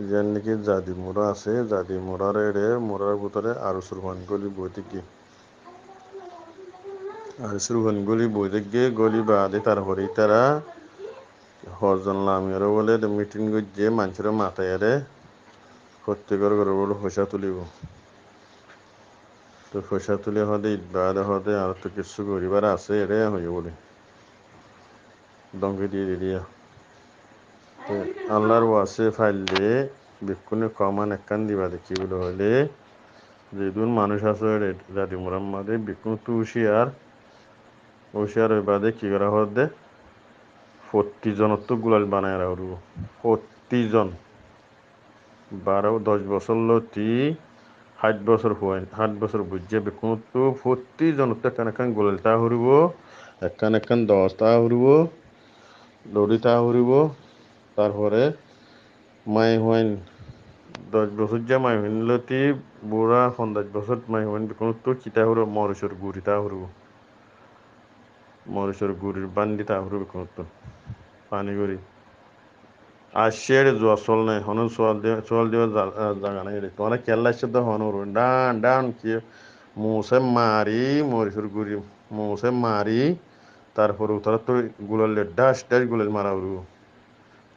যেন নাকি জাদি মোড়া আছে জাদি মোড়ার এড়ে মোড়ার ভিতরে আরো সুরহানগুলি বইতে গিয়ে আর সুরহানগুলি বইতে গিয়ে গলি বাদে তারপরে তারা হরজন লামিয়ারও বলে মিটিং করছে মানুষের মাথায় এড়ে প্রত্যেকের ঘরে বলে পয়সা তুলিব তো পয়সা তুলে হদে ঈদ বাদে হদে আর তো কিছু গরিবার আছে এড়ে হয়ে বলে দঙ্গে দিয়ে দিয়া তো আল্লাহর ওয়াসে ফাইলে বিক্ষুনে কমান একখান দিবা দেখি বলে হলে যেদিন মানুষ আছে জাতি মোরাম্মাদে বিক্ষুন তো হুশিয়ার ওই বাদে কি করা হদে 40 জনের তো গুলাল বানায় রাখব 40 জন 12-10 বছর লতি 60 বছর হয় 60 বছর বুঝছে বিক্ষুন তো 40 জনের তো একখান গুলালটা হরিব একখান দশটা হরিব লড়িটা হরিব তারপরে মাই হইন 10 বছর যে মাই হইন লতি বুড়া 50 বছর মাই হইন বিকোন তো চিতা হরো মরিচর গুড়িটা হরব মরিচর গুড়ির বান্ডিটা হরব বিকোন তো পানি করি আর শেড়ে জোয়া চল নাই হন চল দেওয়া জায়গা নাই রে তোমার কেল্লা শব্দ হন ডান ডান কি মুসে মারি মরিচর গুড়ি মুসে মারি তারপরে তারা তো গুলালে ডাস ডাস গুলাল মারা হরব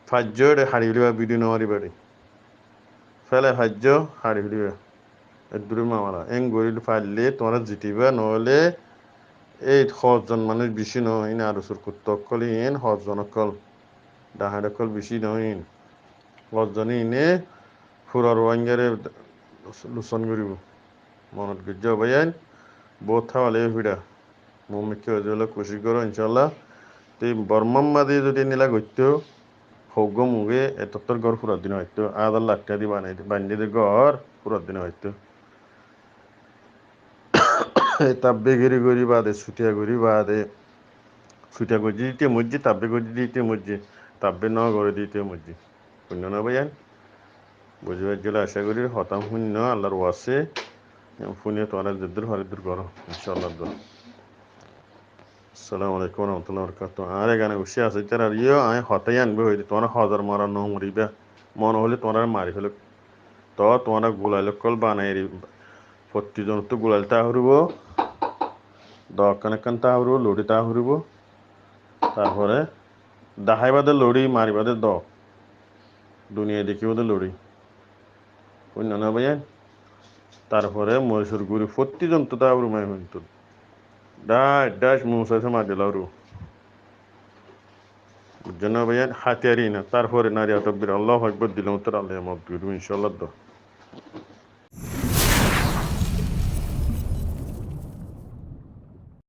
ফাজ্জরে হাড়ি হলিবা বিডি নেওয়ারি বাড়ি ফেলে সাহায্য হাড়ি ফেলিবা একদূরের মামারা এং গরিল ফাইলে তোমরা জিতিবা নহলে এই 100 জন মানুষ বেশি নয় না আরো সুর করতে অকল ইন 100 জন অকল ডাহার অকল বেশি নয় 100 জন ইনে ফুরার ওয়াঙ্গারে লুসন করিব মনত গির্জ ভাইয়ান বহুত থাওয়ালে ফিরা মুমিকে হজলে খুশি করো ইনশাল্লাহ তে বর্মাম্মাদি যদি নিলা গইতো হোক মুগে এতর ঘর পুরা দিন হয়তো 1.5 লাখ টাকা দিয়ে বানিয়ে ঘর পুরা দিন হয়তো তাব্বে গিরি বাদে ছুটিয়া গজি দিতে মসজিদ তাব্বে গজি দিতে মসজিদ তাব্বে ন করে দিতে মসজিদ শূন্য না ভাইয়ান বুঝবার গেলে আশা করি হতাম শূন্য আল্লাহর ওয়াসে শুনিয়ে তোমার যদ্দুর হরিদ্দুর করো ইনশাআল্লাহ আসসালামু আলাইকুম রহমতুল্লাহ বরকাত আর এখানে বসে আছে তারা ইয়ে আমি হতাই আনবে হইলে তোমার হাজার মারা ন মরিবা মনে হলে তোমার মারি ফেলে তো তোমার গুলাইল কল বানাই 40 জন তো গুলাইল তা হরিব দকান তা হরিব লড়ি তা হরিব তারপরে দাহাই বাদে লড়ি মারি বাদে দুনিয়া দেখি বাদে লড়ি অন্য না ভাইয়া তারপরে মহিষুর গুড়ি 40 জন তো তা হরিব মাই হইতো ডাস ডাস মুসাইছে মা দিল আরু বুঝছেন না ভাইয়া হাতিয়ারি না তারপরে নারী আতব্বির আল্লাহ আকবার দিলাম তোর আল্লাহ মত ইনশাল্লাহ